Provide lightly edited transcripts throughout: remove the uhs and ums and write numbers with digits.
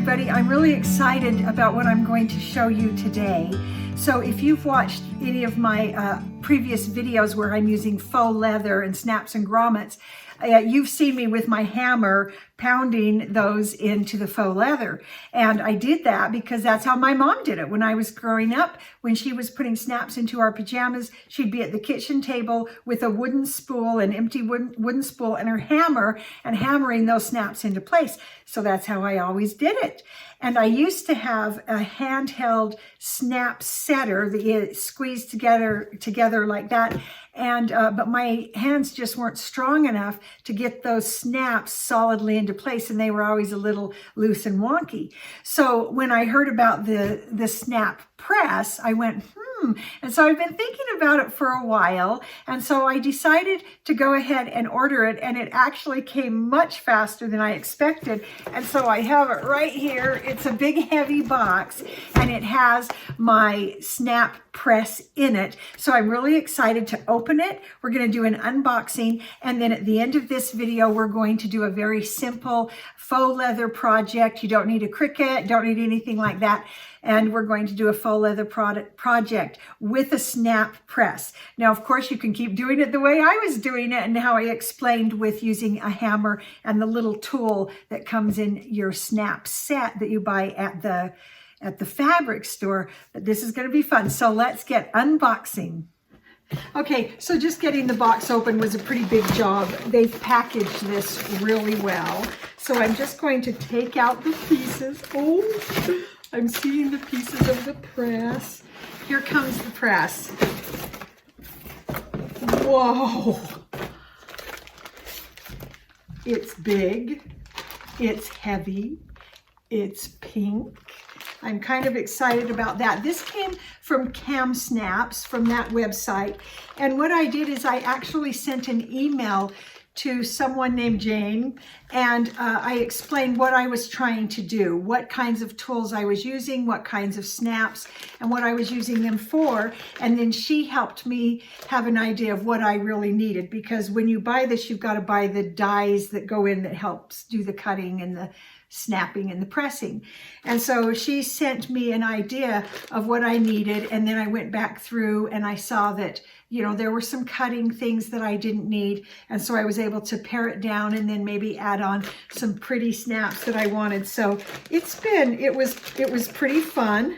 everybody. I'm really excited about what I'm going to show you today. So if you've watched any of my previous videos where I'm using faux leather and snaps and grommets, you've seen me with my hammer pounding those into the faux leather. And I did that because that's how my mom did it when I was growing up. When she was putting snaps into our pajamas, she'd be at the kitchen table with a wooden spool, an empty wooden spool, and her hammer, and hammering those snaps into place. So that's how I always did it. And I used to have a handheld snap setter that you squeeze together like that. And but my hands just weren't strong enough to get those snaps solidly into place, and they were always a little loose and wonky. So when I heard about the snap press, I went, and so I've been thinking about it for a while, and so I decided to go ahead and order it, and it actually came much faster than I expected. And so I have it right here. It's a big heavy box, and it has my snap press in it. So I'm really excited to open it. We're going to do an unboxing, and then at the end of this video we're going to do a very simple faux leather project. You don't need a Cricut, don't need anything like that. And we're going to do a faux leather project with a snap press. Now, of course, you can keep doing it the way I was doing it and how I explained with using a hammer and the little tool that comes in your snap set that you buy at the fabric store. But this is going to be fun. So let's get unboxing. Okay, so just getting the box open was a pretty big job. They've packaged this really well. So I'm just going to take out the pieces. Oh, I'm seeing the pieces of the press. Here comes the press. Whoa! It's big, it's heavy, it's pink. I'm kind of excited about that. This came from KamSnaps, from that website. And what I did is I actually sent an email to someone named Jane, and I explained what I was trying to do, what kinds of tools I was using, what kinds of snaps, and what I was using them for. And then she helped me have an idea of what I really needed, because when you buy this, you've got to buy the dies that go in that helps do the cutting and the snapping and the pressing. And so she sent me an idea of what I needed, and then I went back through and I saw that, you know, there were some cutting things that I didn't need, and so I was able to pare it down and then maybe add on some pretty snaps that I wanted. So it was pretty fun,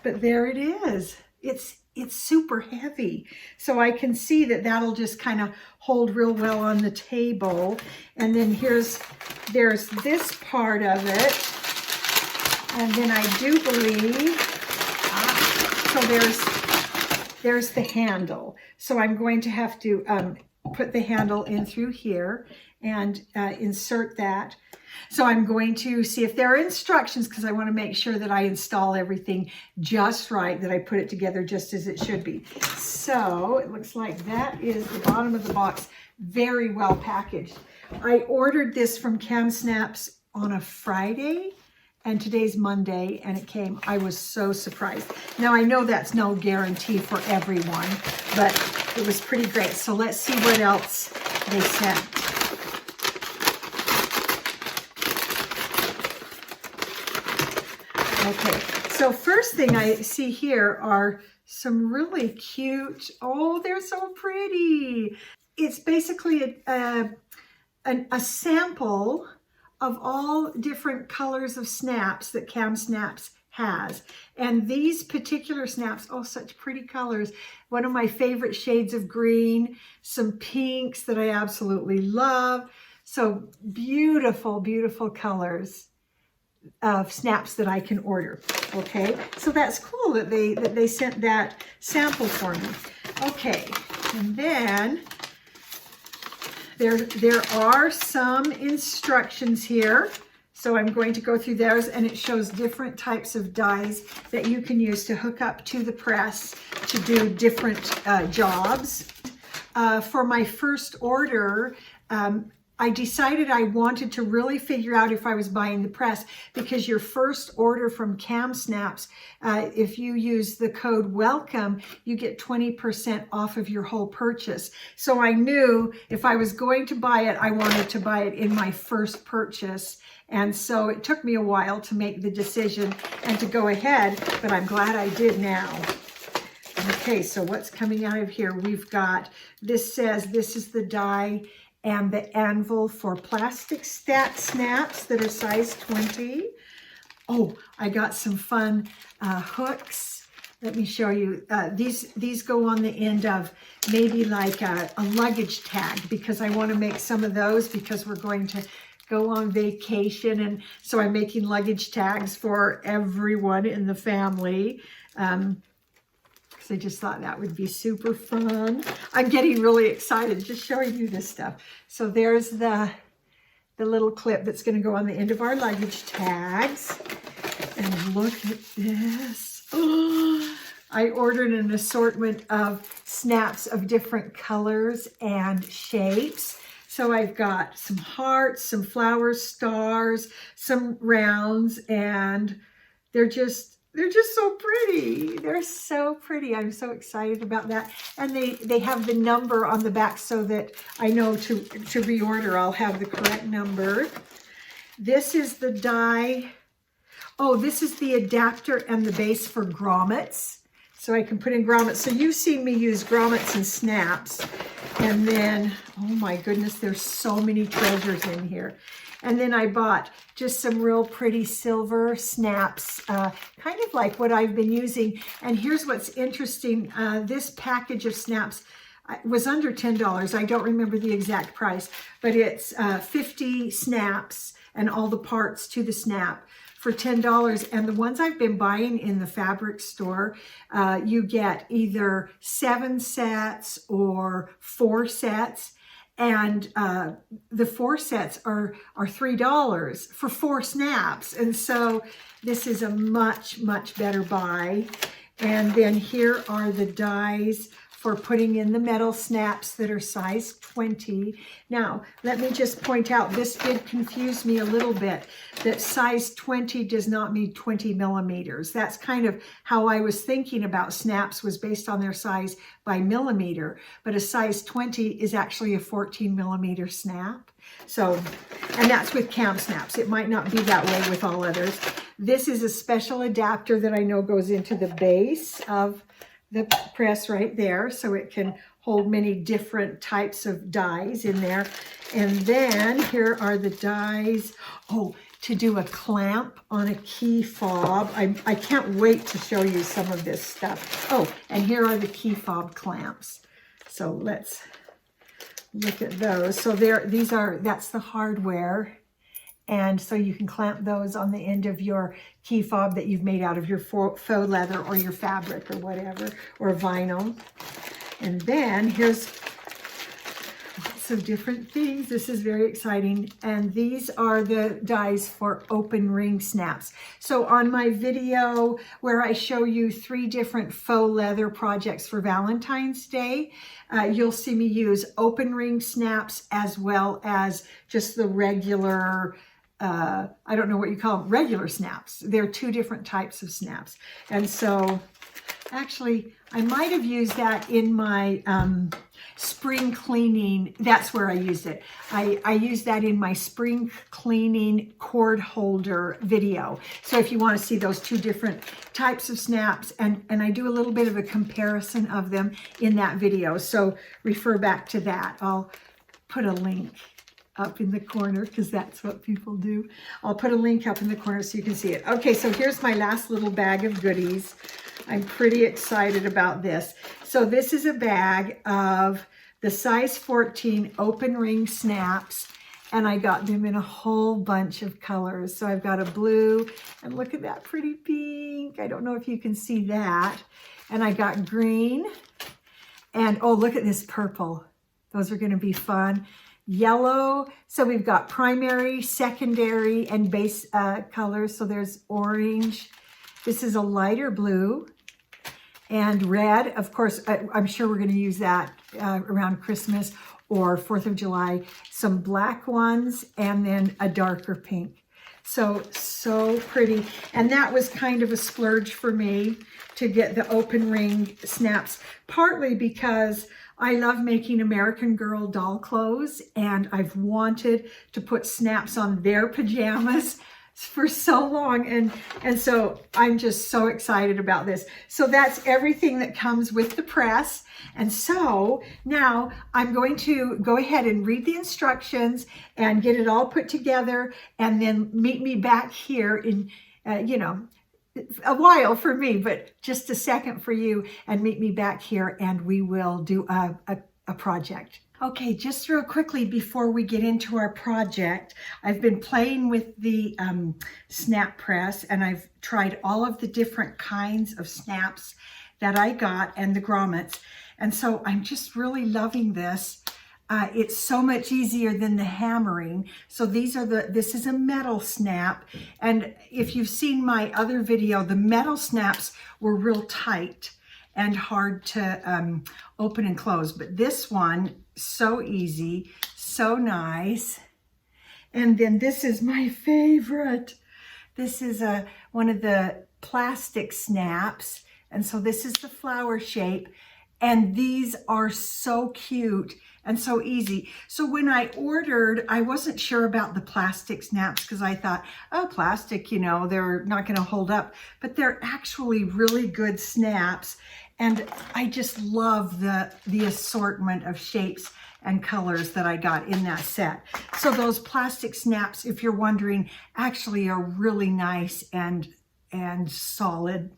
but there it is. It's super heavy, so I can see that that'll just kind of hold real well on the table. And then there's this part of it, and then I do believe so there's the handle. So I'm going to have to put the handle in through here and insert that. So I'm going to see if there are instructions, because I want to make sure that I install everything just right, that I put it together just as it should be. So it looks like that is the bottom of the box, very well packaged. I ordered this from KamSnaps on a Friday, and today's Monday, and it came. I was so surprised. Now, I know that's no guarantee for everyone, but it was pretty great. So let's see what else they sent. Okay, so first thing I see here are some really cute, oh, they're so pretty. It's basically a sample of all different colors of snaps that KamSnaps has. And these particular snaps, oh, such pretty colors. One of my favorite shades of green, some pinks that I absolutely love. So beautiful, beautiful colors of snaps that I can order. Okay, so that's cool that they sent that sample for me. Okay, and then there are some instructions here. So I'm going to go through those, and it shows different types of dies that you can use to hook up to the press to do different jobs. For my first order, I decided I wanted to really figure out if I was buying the press, because your first order from KamSnaps, if you use the code WELCOME, you get 20% off of your whole purchase. So I knew if I was going to buy it, I wanted to buy it in my first purchase. And so it took me a while to make the decision and to go ahead, but I'm glad I did now. Okay, so what's coming out of here? We've got, this says this is the die and the anvil for plastic snaps that are size 20. Oh, I got some fun hooks. Let me show you. These go on the end of maybe like a luggage tag, because I want to make some of those because we're going to go on vacation. And so I'm making luggage tags for everyone in the family. I just thought that would be super fun. I'm getting really excited just showing you this stuff. So there's the little clip that's going to go on the end of our luggage tags. And look at this. Oh, I ordered an assortment of snaps of different colors and shapes. So I've got some hearts, some flowers, stars, some rounds, and they're just so pretty. They're so pretty. I'm so excited about that. And they have the number on the back so that I know to reorder, I'll have the correct number. This is the die. Oh, this is the adapter and the base for grommets. So I can put in grommets. So you've seen me use grommets and snaps. And then, oh my goodness, there's so many treasures in here. And then I bought just some real pretty silver snaps, kind of like what I've been using. And here's what's interesting. This package of snaps was under $10. I don't remember the exact price, but it's 50 snaps and all the parts to the snap for $10. And the ones I've been buying in the fabric store, you get either 7 sets or 4 sets. And the 4 sets are $3 for 4 snaps. And so this is a much, much better buy. And then here are the dies for putting in the metal snaps that are size 20. Now, let me just point out, this did confuse me a little bit, that size 20 does not mean 20 millimeters. That's kind of how I was thinking about snaps, was based on their size by millimeter, but a size 20 is actually a 14 millimeter snap. So, and that's with KamSnaps. It might not be that way with all others. This is a special adapter that I know goes into the base of the press right there, so it can hold many different types of dies in there. And then here are the dies, oh, to do a clamp on a key fob. I can't wait to show you some of this stuff. Oh, and here are the key fob clamps. So let's look at those. So that's the hardware. And so you can clamp those on the end of your key fob that you've made out of your faux leather or your fabric or whatever, or vinyl. And then here's lots of different things. This is very exciting. And these are the dies for open ring snaps. So on my video where I show you 3 different faux leather projects for Valentine's Day, you'll see me use open ring snaps as well as just the regular, I don't know what you call them, regular snaps. There are 2 different types of snaps. And so actually, I might have used that in my spring cleaning. That's where I used it. I used that in my spring cleaning cord holder video. So if you want to see those 2 different types of snaps, and I do a little bit of a comparison of them in that video. So refer back to that. I'll put a link up in the corner because that's what people do. I'll put a link up in the corner so you can see it. Okay, so here's my last little bag of goodies. I'm pretty excited about this. So this is a bag of the size 14 open ring snaps, and I got them in a whole bunch of colors. So I've got a blue, and look at that pretty pink. I don't know if you can see that. And I got green, and oh, look at this purple. Those are going to be fun. Yellow, so we've got primary, secondary, and base colors. So there's orange. This is a lighter blue. And red, of course, I'm sure we're going to use that around Christmas. or 4th of July, some black ones, and then a darker pink. So pretty. And that was kind of a splurge for me to get the open ring snaps, partly because I love making American Girl doll clothes, and I've wanted to put snaps on their pajamas for so long, and so I'm just so excited about this. So that's everything that comes with the press. And so now I'm going to go ahead and read the instructions and get it all put together, and then meet me back here in a while for me, but just a second for you, and meet me back here, and we will do a project. Okay, just real quickly before we get into our project, I've been playing with the snap press, and I've tried all of the different kinds of snaps that I got and the grommets, and so I'm just really loving this. It's so much easier than the hammering. So this is a metal snap. And if you've seen my other video, the metal snaps were real tight and hard to open and close. But this one, so easy, so nice. And then this is my favorite. This is one of the plastic snaps. And so this is the flower shape. And these are so cute and so easy. So when I ordered, I wasn't sure about the plastic snaps because I thought, oh, plastic, they're not going to hold up. But they're actually really good snaps. And I just love the assortment of shapes and colors that I got in that set. So those plastic snaps, if you're wondering, actually are really nice and solid.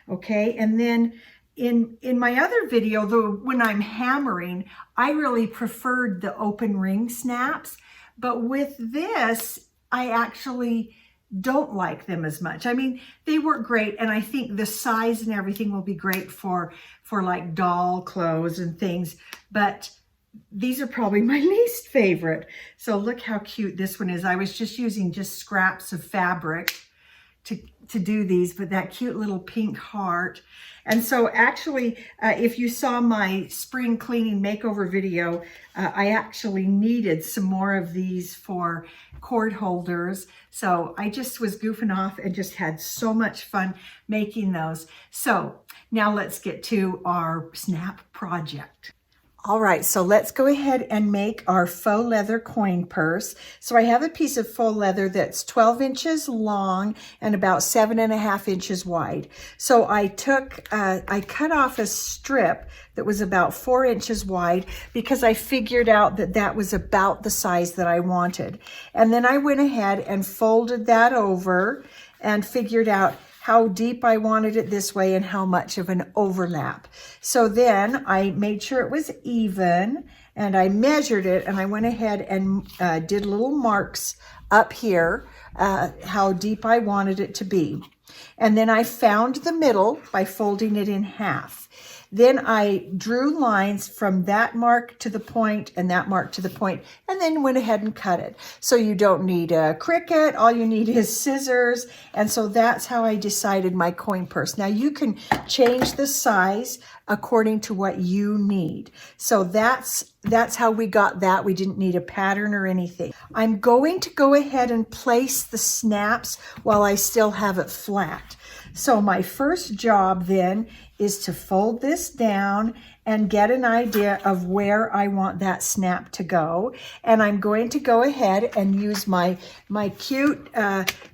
Okay, and then in my other video, when I'm hammering, I really preferred the open ring snaps, but with this, I actually don't like them as much. I mean, they work great, and I think the size and everything will be great for like doll clothes and things, but these are probably my least favorite. So look how cute this one is. I was just using scraps of fabric to do these, but that cute little pink heart. And so actually, if you saw my spring cleaning makeover video, I actually needed some more of these for cord holders. So I just was goofing off and just had so much fun making those. So now let's get to our snap project. All right, so let's go ahead and make our faux leather coin purse. So I have a piece of faux leather that's 12 inches long and about 7.5 inches wide. So I cut off a strip that was about 4 inches wide because I figured out that was about the size that I wanted. And then I went ahead and folded that over and figured out how deep I wanted it this way and how much of an overlap. So then I made sure it was even, and I measured it, and I went ahead and did little marks up here, how deep I wanted it to be. And then I found the middle by folding it in half. Then I drew lines from that mark to the point and that mark to the point, and then went ahead and cut it. So you don't need a Cricut, all you need is scissors. And so that's how I decided my coin purse. Now you can change the size according to what you need. So that's how we got that. We didn't need a pattern or anything. I'm going to go ahead and place the snaps while I still have it flat. So my first job then is to fold this down and get an idea of where I want that snap to go. And I'm going to go ahead and use my cute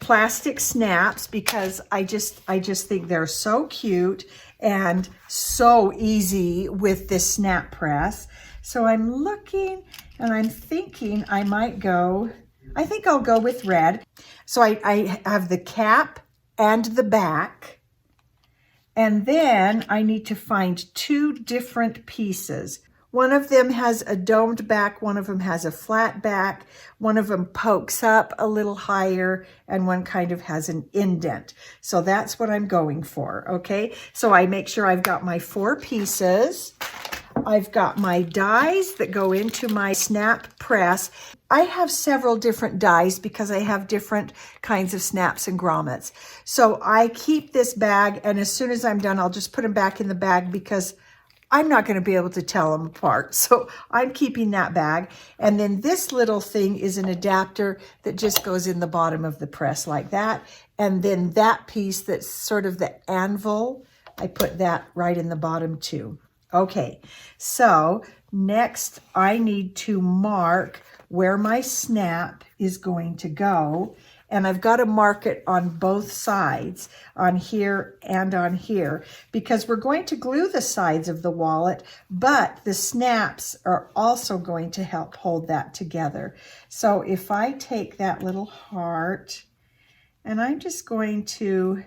plastic snaps because I just think they're so cute and so easy with this snap press. So I'm looking and I'm thinking I think I'll go with red. So I have the cap and the back. And then I need to find two different pieces. One of them has a domed back, one of them has a flat back, one of them pokes up a little higher, and one kind of has an indent. So that's what I'm going for, okay? So I make sure I've got my 4 pieces. I've got my dies that go into my snap press. I have several different dies because I have different kinds of snaps and grommets. So I keep this bag, and as soon as I'm done, I'll just put them back in the bag because I'm not going to be able to tell them apart. So I'm keeping that bag. And then this little thing is an adapter that just goes in the bottom of the press like that. And then that piece that's sort of the anvil, I put that right in the bottom too. Okay, so next I need to mark where my snap is going to go. And I've got to mark it on both sides, on here and on here, because we're going to glue the sides of the wallet, but the snaps are also going to help hold that together. So if I take that little heart, and I'm just going to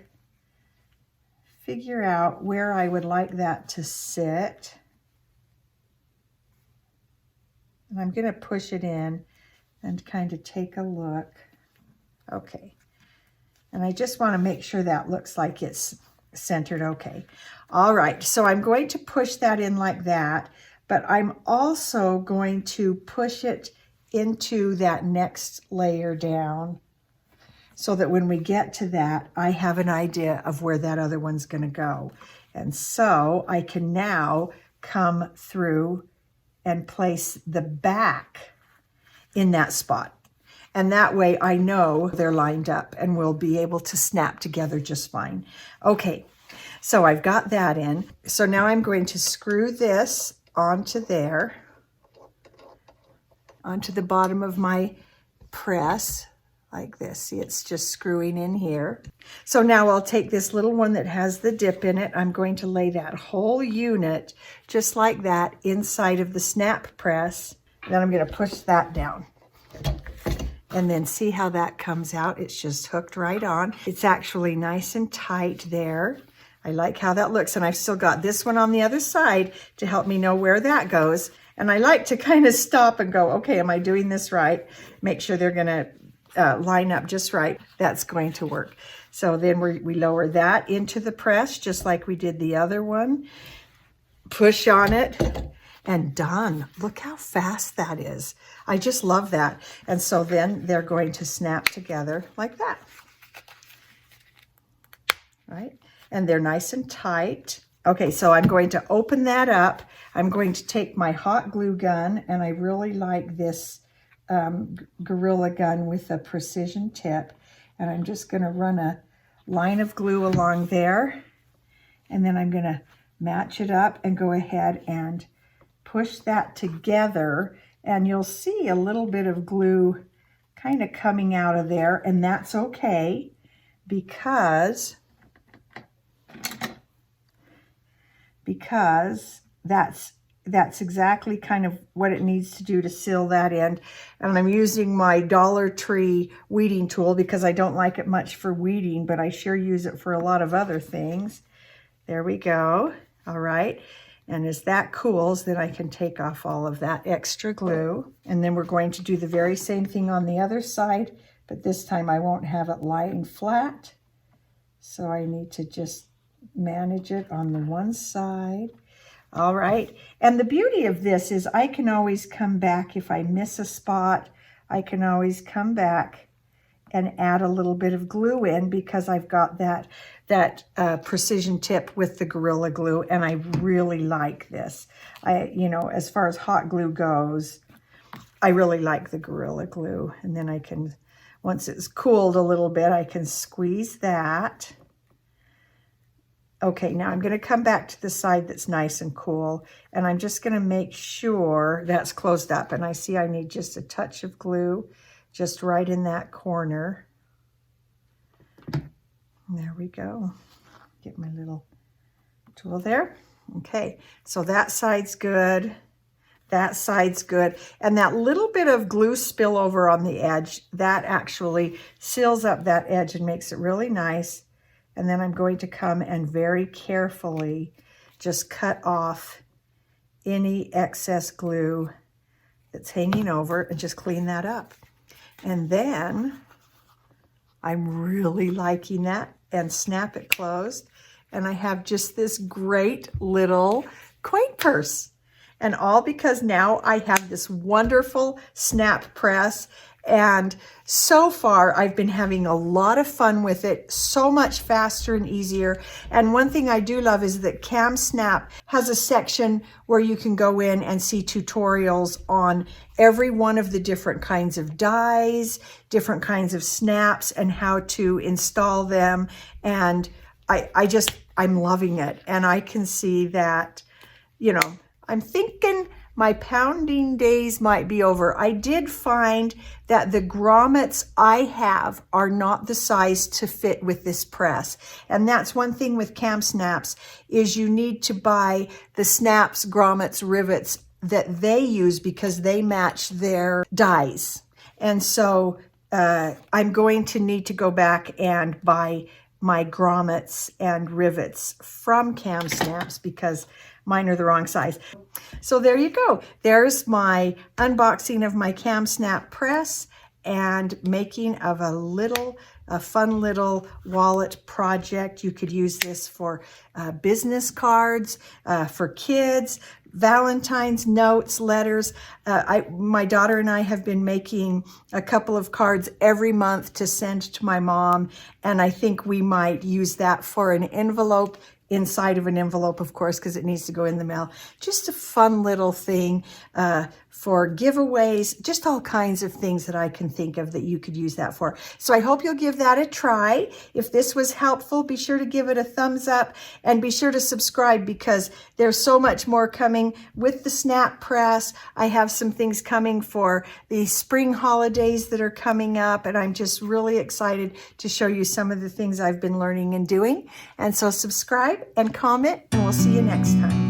figure out where I would like that to sit. And I'm going to push it in and kind of take a look. Okay, and I just want to make sure that looks like it's centered. Okay, all right, so I'm going to push that in like that, but I'm also going to push it into that next layer down so that when we get to that, I have an idea of where that other one's going to go. And so I can now come through and place the back in that spot. And that way I know they're lined up and we'll be able to snap together just fine. Okay, so I've got that in. So now I'm going to screw this onto there, onto the bottom of my press like this. See, it's just screwing in here. So now I'll take this little one that has the dip in it. I'm going to lay that whole unit just like that inside of the snap press. Then I'm going to push that down. And then see how that comes out. It's just hooked right on. It's actually nice and tight there. I like how that looks. And I've still got this one on the other side to help me know where that goes. And I like to kind of stop and go, okay, am I doing this right? Make sure they're gonna line up just right. That's going to work. So then we lower that into the press just like we did the other one. Push on it. And done. Look how fast that is. I just love that. And so then they're going to snap together like that. Right? And they're nice and tight. Okay, so I'm going to open that up. I'm going to take my hot glue gun, and I really like this Gorilla gun with a precision tip. And I'm just going to run a line of glue along there. And then I'm going to match it up and go ahead and push that together, and you'll see a little bit of glue kind of coming out of there, and that's okay because that's exactly kind of what it needs to do to seal that end. And I'm using my Dollar Tree weeding tool because I don't like it much for weeding, but I sure use it for a lot of other things. There we go. All right. And as that cools, then I can take off all of that extra glue. And then we're going to do the very same thing on the other side, but this time I won't have it lying flat. So I need to just manage it on the one side. All right. And the beauty of this is I can always come back if I miss a spot. I can always come back and add a little bit of glue in because I've got that precision tip with the Gorilla Glue, and I really like this. You know, as far as hot glue goes, I really like the Gorilla Glue. And then I can, once it's cooled a little bit, I can squeeze that. Okay, now I'm going to come back to the side that's nice and cool, and I'm just going to make sure that's closed up. And I see I need just a touch of glue just right in that corner. There we go. Get my little tool there. Okay, so that side's good. That side's good. And that little bit of glue spillover on the edge, that actually seals up that edge and makes it really nice. And then I'm going to come and very carefully just cut off any excess glue that's hanging over and just clean that up. And then I'm really liking that, and snap it closed. And I have just this great little coin purse. And all because now I have this wonderful snap press, And so far, I've been having a lot of fun with it, so much faster and easier. And one thing I do love is that KamSnap has a section where you can go in and see tutorials on every one of the different kinds of dies, different kinds of snaps, and how to install them. And I'm loving it. And I can see that, you know, I'm thinking my pounding days might be over. I did find that the grommets I have are not the size to fit with this press. And that's one thing with KamSnaps, is you need to buy the snaps, grommets, rivets that they use because they match their dies. And so I'm going to need to go back and buy my grommets and rivets from KamSnaps because mine are the wrong size. So there you go. There's my unboxing of my KamSnaps Press and making of a fun little wallet project. You could use this for business cards, for kids, Valentine's notes, letters. My daughter and I have been making a couple of cards every month to send to my mom, and I think we might use that for an envelope inside of an envelope, of course, because it needs to go in the mail. Just a fun little thing for giveaways, just all kinds of things that I can think of that you could use that for. So I hope you'll give that a try. If this was helpful, be sure to give it a thumbs up and be sure to subscribe because there's so much more coming with the Snap Press. I have some things coming for the spring holidays that are coming up, and I'm just really excited to show you some of the things I've been learning and doing. And so subscribe and comment, and we'll see you next time.